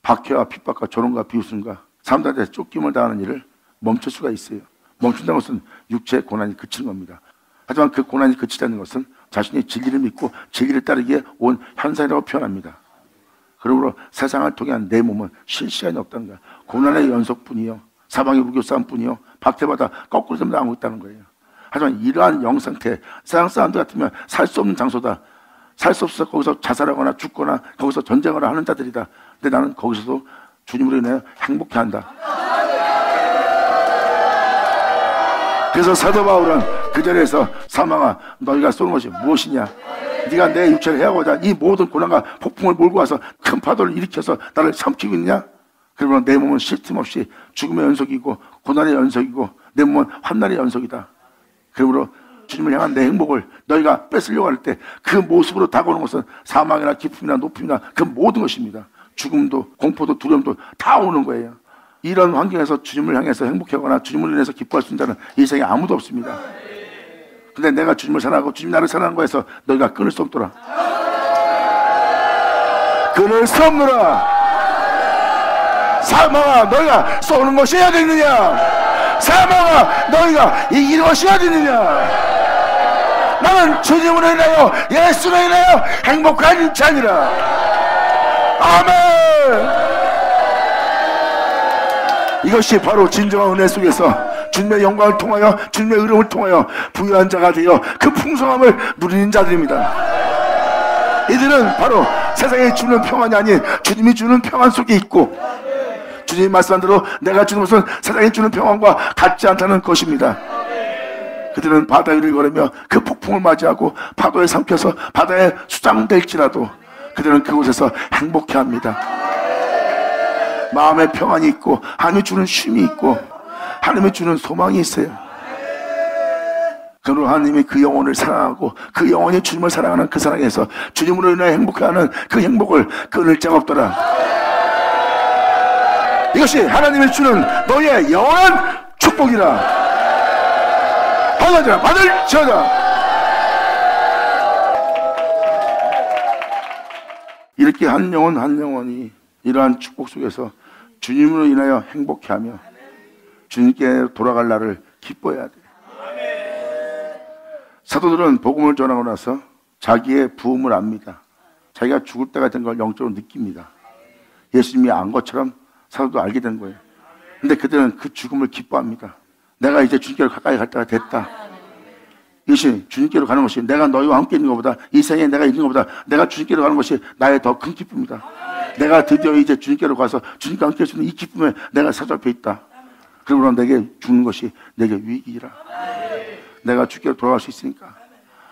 박해와 핍박과 조롱과 비웃음과 사람들한테 쫓김을 당하는 일을 멈출 수가 있어요. 멈춘다는 것은 육체의 고난이 그치는 겁니다. 하지만 그 고난이 그치지 않는 것은 자신이 진리를 믿고 진리를 따르기에 온 현상이라고 표현합니다. 그러므로 세상을 통해 내 몸은 쉴 시간이 없다는 거야. 고난의 연속뿐이요, 사방의 우겨싸움뿐이요, 박해받아 거꾸로 좀 나오고 있다는 거예요. 하지만 이러한 영상태, 세상 사람들 같으면 살 수 없는 장소다. 살 수 없어서 거기서 자살하거나 죽거나 거기서 전쟁을 하는 자들이다. 근데 나는 거기서도 주님으로 인해 행복해한다. 그래서 사도 바울은 그 자리에서 사망아 너희가 쏘는 것이 무엇이냐? 네가 내 육체를 해하고자 이 모든 고난과 폭풍을 몰고 와서 큰 파도를 일으켜서 나를 삼키고 있냐? 그러면 내 몸은 쉴 틈 없이 죽음의 연속이고 고난의 연속이고 내 몸은 환난의 연속이다. 그러므로 주님을 향한 내 행복을 너희가 뺏으려고 할 때 그 모습으로 다가오는 것은 사망이나 기쁨이나 높임이나 그 모든 것입니다. 죽음도 공포도 두려움도 다 오는 거예요. 이런 환경에서 주님을 향해서 행복하거나 주님을 인해서 기뻐할 수 있는 자는 이 세상에 아무도 없습니다. 근데 내가 주님을 사랑하고 주님 나를 사랑하는 거에서 너희가 끊을 수 없더라. 끊을 수 없노라. 사망아 너희가 쏘는 것이 해야 되느냐? 사망아 너희가 이기는 것이 해야 되느냐? 나는 주님으로 인하여 예수로 인하여 행복한 자니라. 아멘. 이것이 바로 진정한 은혜 속에서 주님의 영광을 통하여 주님의 의름을 통하여 부유한 자가 되어 그 풍성함을 누리는 자들입니다. 이들은 바로 세상에 주는 평안이 아닌 주님이 주는 평안 속에 있고 주님이 말씀한 대로 내가 주는 것은 세상에 주는 평안과 같지 않다는 것입니다. 그들은 바다 위를 걸으며 그 폭풍을 맞이하고 파도에 삼켜서 바다에 수장될지라도 그들은 그곳에서 행복해합니다. 마음의 평안이 있고 하나님이 주는 쉼이 있고 하나님이 주는 소망이 있어요. 그러므로 하나님이 그 영혼을 사랑하고 그 영혼이 주님을 사랑하는 그 사랑에서 주님으로 인해 행복해하는 그 행복을 끊을 자가 없더라. 이것이 하나님이 주는 너의 영원한 축복이라. 받아라 받을지어다. 이렇게 한 영혼 한 영혼이 이러한 축복 속에서 주님으로 인하여 행복해하며 주님께 돌아갈 날을 기뻐해야 돼. 사도들은 복음을 전하고 나서 자기의 부흥을 압니다. 자기가 죽을 때가 된 걸 영적으로 느낍니다. 예수님이 안 것처럼 사도도 알게 된 거예요. 근데 그들은 그 죽음을 기뻐합니다. 내가 이제 주님께로 가까이 갈 때가 됐다. 이것이 주님께로 가는 것이 내가 너희와 함께 있는 것보다 이 생에 내가 있는 것보다 내가 주님께로 가는 것이 나의 더 큰 기쁨이다. 내가 드디어 이제 주님께로 가서 주님과 함께 할 수 있는 이 기쁨에 내가 사로잡혀 있다. 그러므로 내게 죽는 것이 내게 유익이라. 내가 주께로 돌아갈 수 있으니까.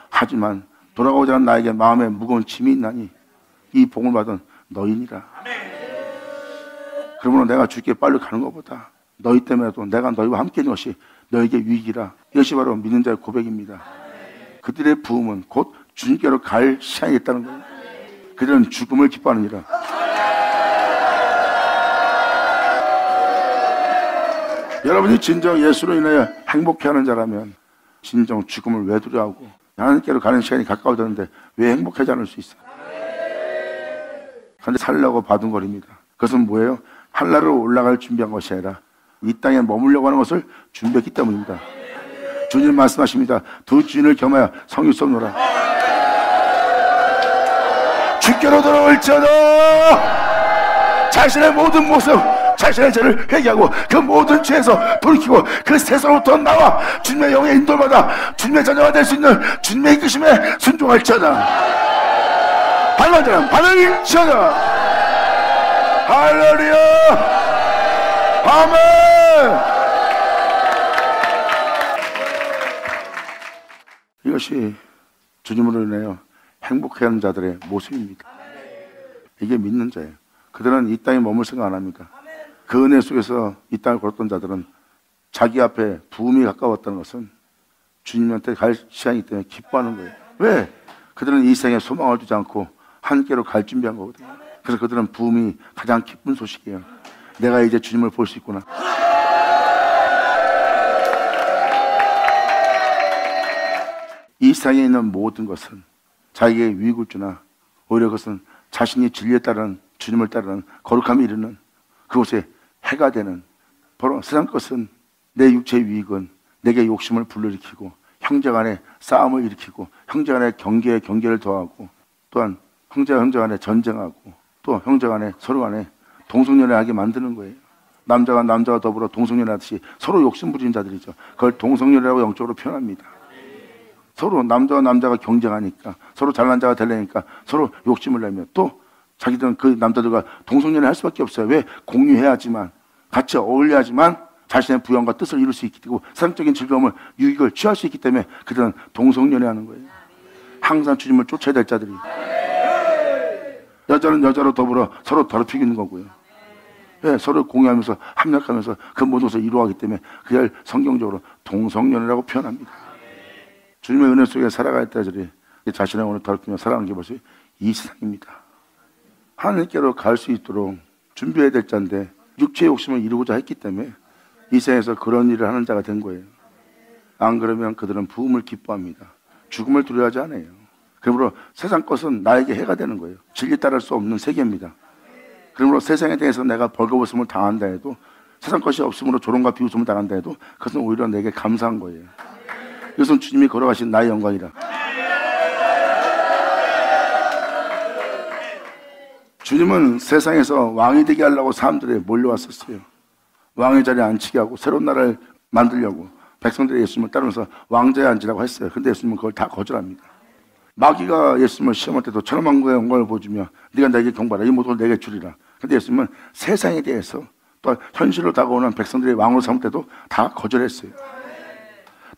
하지만 돌아가고자 하는 나에게 마음에 무거운 짐이 있나니 이 복을 받은 너희니라. 그러므로 내가 주께 빨리 가는 것보다 너희 때문에도 내가 너희와 함께 있는 것이 너에게 유익이라. 이것이 바로 믿는 자의 고백입니다. 그들의 부흥은 곧 주님께로 갈 시간이 있다는 거예요. 그들은 죽음을 기뻐하느니라. 여러분이 진정 예수로 인하여 행복해하는 자라면 진정 죽음을 왜 두려워하고 하나님께로 가는 시간이 가까워졌는데 왜 행복하지 않을 수 있어요? 그런데 살려고 바둥거립니다. 그것은 뭐예요? 하늘나라로 올라갈 준비한 것이 아니라 이 땅에 머물려고 하는 것을 준비했기 때문입니다. 주님 말씀하십니다. 두 주인을 겸하여 성이 쏘노라. 주께로 돌아올지어다. 자신의 모든 모습 자신의 죄를 회개하고 그 모든 죄에서 돌이키고 그 세상으로부터 나와 주님의 영에 인도받아 주님의 자녀가 될 수 있는 주님의 이끄심에 순종할지어다. 받는 자는 받을지어다. 할렐루야. 아멘. 이것이 주님으로 인하여 행복해하는 자들의 모습입니다. 이게 믿는 자예요. 그들은 이 땅에 머물 생각 안 합니까? 그 은혜 속에서 이 땅을 걸었던 자들은 자기 앞에 부음이 가까웠다는 것은 주님한테 갈 시간이기 때문에 기뻐하는 거예요. 왜? 그들은 이 생에 소망을 두지 않고 하늘께로 갈 준비한 거거든요. 그래서 그들은 부음이 가장 기쁜 소식이에요. 내가 이제 주님을 볼 수 있구나. 이 세상에 있는 모든 것은 자기의 유익을 주나 오히려 그것은 자신이 진리에 따른 주님을 따르는 거룩함에 이르는 그곳에 해가 되는, 바로 세상 것은 내 육체의 유익은 내게 욕심을 불러일으키고 형제 간에 싸움을 일으키고 형제 간에 경계를 더하고 또한 형제와 형제 간에 전쟁하고 또 형제 간에 서로 간에 동성연애하게 만드는 거예요. 남자가 더불어 동성연애하듯이 서로 욕심 부리는 자들이죠. 그걸 동성연애라고 영적으로 표현합니다. 서로 남자와 남자가 경쟁하니까 서로 잘난 자가 되려니까 서로 욕심을 내며 또 자기들은 그 남자들과 동성연애 할 수밖에 없어요. 왜? 공유해야지만 같이 어울려야지만 자신의 부영과 뜻을 이룰 수 있기 때문에 세상적인 즐거움을 유익을 취할 수 있기 때문에 그들은 동성연애하는 거예요. 항상 주님을 쫓아야 될 자들이. 여자는 여자로 더불어 서로 더럽히는 거고요. 네, 서로 공유하면서 합력하면서 그 모든 것을 이루어가기 때문에 그걸 성경적으로 동성연애라고 표현합니다. 주님의 은혜 속에 살아갈 때들이 자신의 영혼을 더럽히며 살아가는 게 벌써 이 세상입니다. 하나님께로 갈 수 있도록 준비해야 될 자인데 육체의 욕심을 이루고자 했기 때문에 이 세상에서 그런 일을 하는 자가 된 거예요. 안 그러면 그들은 부음을 기뻐합니다. 죽음을 두려워하지 않아요. 그러므로 세상 것은 나에게 해가 되는 거예요. 진리 따를 수 없는 세계입니다. 그러므로 세상에 대해서 내가 벌거벗음을 당한다 해도, 세상 것이 없으므로 조롱과 비웃음을 당한다 해도 그것은 오히려 내게 감사한 거예요. 이것은 주님이 걸어가신 나의 영광이라. 주님은 세상에서 왕이 되게 하려고 사람들이 몰려왔었어요. 왕의 자리에 앉히게 하고 새로운 나라를 만들려고 백성들이 예수님을 따르면서 왕자에 앉으라고 했어요. 근데 예수님은 그걸 다 거절합니다. 마귀가 예수님을 시험할 때도 천하만국의 영광을 보여주며 네가 나에게 경배하라, 이 모든 걸 내게 주리라. 근데 예수님은 세상에 대해서 또 현실로 다가오는 백성들의 왕으로 삼을 때도 다 거절했어요.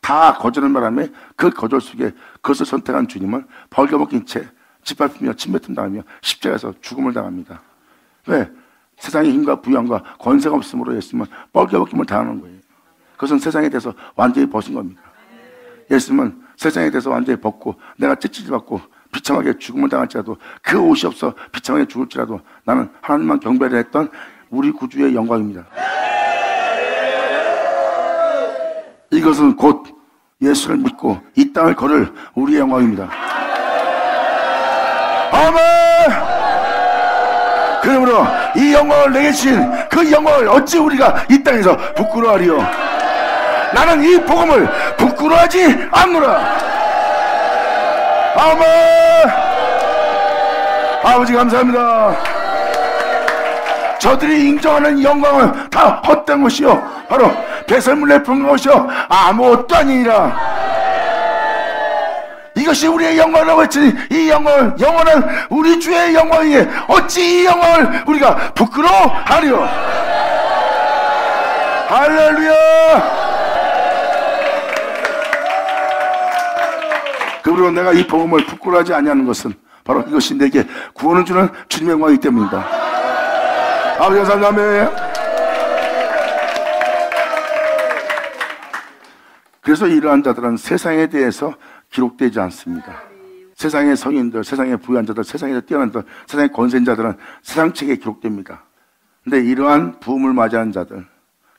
다 거절한 바람에 그 거절 속에 그것을 선택한 주님은 벌거벗긴 채 짓밟히며 침뱉음 당하며 십자가에서 죽음을 당합니다. 왜? 세상의 힘과 부양과 권세가 없으므로 예수님은 벌거벗김을 당하는 거예요. 그것은 세상에 대해서 완전히 벗은 겁니다. 예수님은 세상에 대해서 완전히 벗고 내가 찌찌질 받고 비참하게 죽음을 당할지라도 그 옷이 없어 비참하게 죽을지라도 나는 하나님만 경배를 했던 우리 구주의 영광입니다. 이것은 곧 예수를 믿고 이 땅을 걸을 우리의 영광입니다. 아멘! 그러므로 이 영광을 내게 주신 그 영광을 어찌 우리가 이 땅에서 부끄러워하리요? 나는 이 복음을 부끄러워하지 않노라. 아멘! 아버지 감사합니다. 저들이 인정하는 영광은 다 헛된 것이요 바로 배설물에 품은 것이요 아무것도 아니니라. 이것이 우리의 영광이라고 했으니 이 영광은 영원한 우리 주의 영광이에 어찌 이 영광을 우리가 부끄러워하리요? 할렐루야! 그리고 내가 이 복음을 부끄러워하지 아니하는 것은 바로 이것이 내게 구원을 주는 주님의 영광이기 때문입니다. 아버지 감사합니다. 그래서 이러한 자들은 세상에 대해서 기록되지 않습니다. 세상의 성인들, 세상의 부유한 자들, 세상에서 뛰어난 자들, 세상의 권세인 자들은 세상 책에 기록됩니다. 근데 이러한 부흥을 맞이한 자들,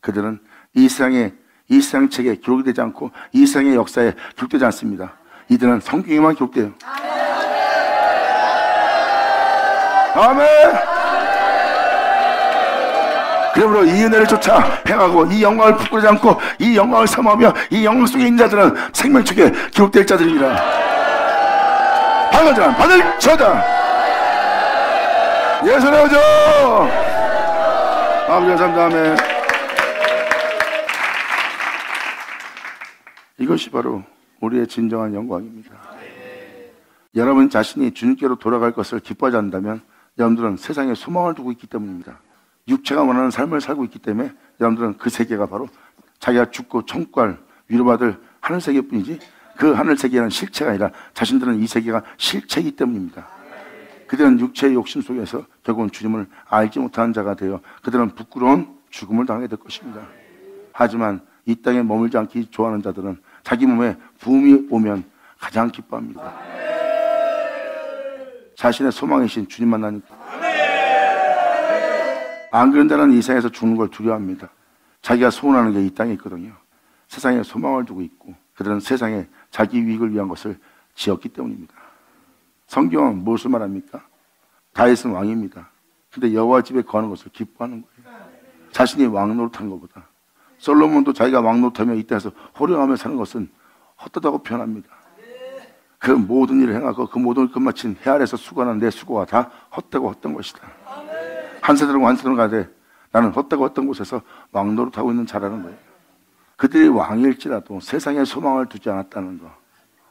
그들은 이 세상 책에 기록이 되지 않고 이 세상의 역사에 기록되지 않습니다. 이들은 성경에만 기록돼요. 아멘! 그러므로 이 은혜를 쫓아 행하고 이 영광을 부끄러지 않고 이 영광을 사모하며 이 영광 속에 있는 자들은 생명책에 기록될 자들이니라. 받을 자는 받을 자다. 예수의 오죠. 아버지 감사합니다. 아멘. 이것이 바로 우리의 진정한 영광입니다. 여러분 자신이 주님께로 돌아갈 것을 기뻐하지 않는다면 여러분들은 세상에 소망을 두고 있기 때문입니다. 육체가 원하는 삶을 살고 있기 때문에 여러분들은 그 세계가 바로 자기가 죽고 천국을 위로받을 하늘 세계뿐이지 그 하늘 세계는 실체가 아니라 자신들은 이 세계가 실체이기 때문입니다. 그들은 육체의 욕심 속에서 결국은 주님을 알지 못하는 자가 되어 그들은 부끄러운 죽음을 당하게 될 것입니다. 하지만 이 땅에 머물지 않기 좋아하는 자들은 자기 몸에 부흥이 오면 가장 기뻐합니다. 자신의 소망이신 주님 만나니까. 안 그런 자는 이 세상에서 죽는 걸 두려워합니다. 자기가 소원하는 게 이 땅에 있거든요. 세상에 소망을 두고 있고 그들은 세상에 자기 유익을 위한 것을 지었기 때문입니다. 성경은 무엇을 말합니까? 다윗은 왕입니다. 근데 여호와 집에 거하는 것을 기뻐하는 거예요. 자신이 왕 노릇하는 것보다. 솔로몬도 자기가 왕 노릇하며 이 땅에서 호령하며 사는 것은 헛되다고 표현합니다. 그 모든 일을 행하고 그 모든 일 끝마친 해 아래에서 수고하는 내 수고가 다 헛되고 헛된 것이다. 한 세대로 한 세대로 가되 나는 헛되고 헛된 곳에서 왕 노릇하고 있는 자라는 거예요. 그들이 왕일지라도 세상에 소망을 두지 않았다는 거.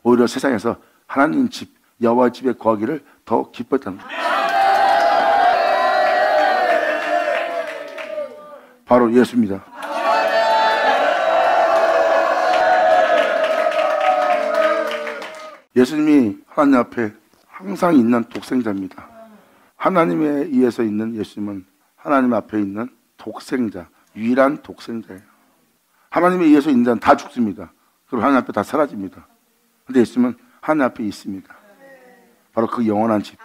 오히려 세상에서 하나님 집, 여호와 집에 거하기를 더 기뻤다는 거. 바로 예수입니다. 예수님이 하나님 앞에 항상 있는 독생자입니다. 하나님에 의해서 있는 예수님은 하나님 앞에 있는 독생자, 유일한 독생자예요. 하나님에 의해서 있는 자는 다 죽습니다. 그리고 하나님 앞에 다 사라집니다. 그런데 예수님은 하나님 앞에 있습니다. 바로 그 영원한 집.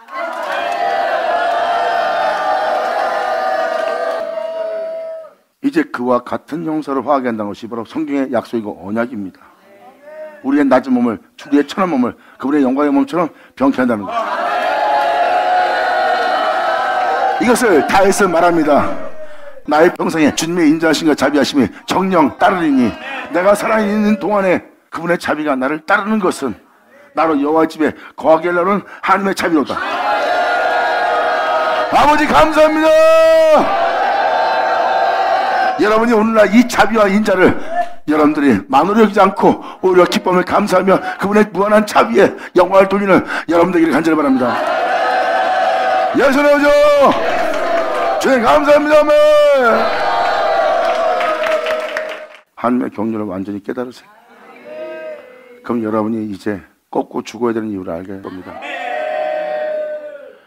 이제 그와 같은 형사를 화하게 한다는 것이 바로 성경의 약속이고 언약입니다. 우리의 낮은 몸을, 우리의 천한 몸을 그분의 영광의 몸처럼 병케 한다는 것. 이것을 다윗은 말합니다. 나의 평생에 주님의 인자하심과 자비하심이 정령 따르리니 내가 살아있는 동안에 그분의 자비가 나를 따르는 것은 나로 여호와 집에 거하게 하려는 하나님의 자비로다. 아버지 감사합니다. 여러분이 오늘날 이 자비와 인자를 여러분들이 만으로 여기지 않고 오히려 기쁨을 감사하며 그분의 무한한 자비에 영광을 돌리는 여러분들에게 간절히 바랍니다. 예수님 오죠. 주님 감사합니다. 하나님의 경륜을 완전히 깨달으세요. 그럼 여러분이 이제 꺾고 죽어야 되는 이유를 알게 됩니다.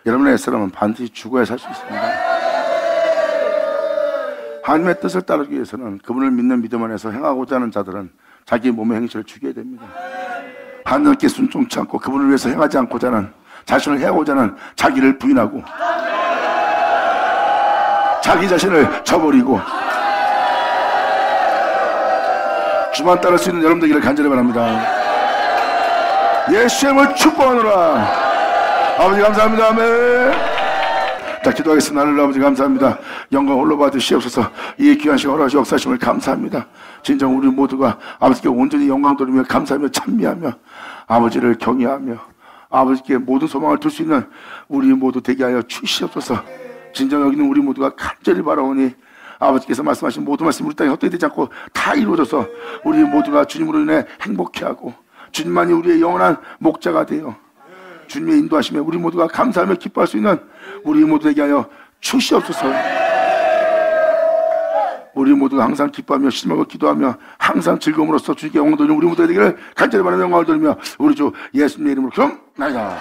여러분의 사람은 반드시 죽어야 살 수 있습니다. 하나님의 뜻을 따르기 위해서는 그분을 믿는 믿음 안에서 행하고자 하는 자들은 자기 몸의 행실을 죽여야 됩니다. 하나님께 순종치 않고 그분을 위해서 행하지 않고자 하는, 자신을 해하고자 하는 자기를 부인하고 자기 자신을 저버리고 주만 따를 수 있는 여러분들에게 간절히 바랍니다. 예수의 이름을 축복하노라. 아버지 감사합니다. 아멘. 자, 기도하겠습니다. 하늘 아버지 감사합니다. 영광 홀로 받으시옵소서. 이 귀한 시간 허락하시 역사하심을 감사합니다. 진정 우리 모두가 아버지께 온전히 영광 돌리며 감사하며 찬미하며 아버지를 경외하며 아버지께 모든 소망을 둘 수 있는 우리 모두 되게 하여 주시옵소서. 진정 여기는 우리 모두가 간절히 바라오니 아버지께서 말씀하신 모든 말씀 우리 땅에 헛되이 되지 않고 다 이루어져서 우리 모두가 주님으로 인해 행복해하고 주님만이 우리의 영원한 목자가 되어 주님의 인도하심에 우리 모두가 감사하며 기뻐할 수 있는 우리 모두에게 하여 주시옵소서. 우리 모두가 항상 기뻐하며 신망을 기도하며 항상 즐거움으로써 주님께 영광 돌리는 우리 모두가 되기를 간절히 바라며 영광을 돌리며 우리 주 예수님의 이름으로 그럼 나이다.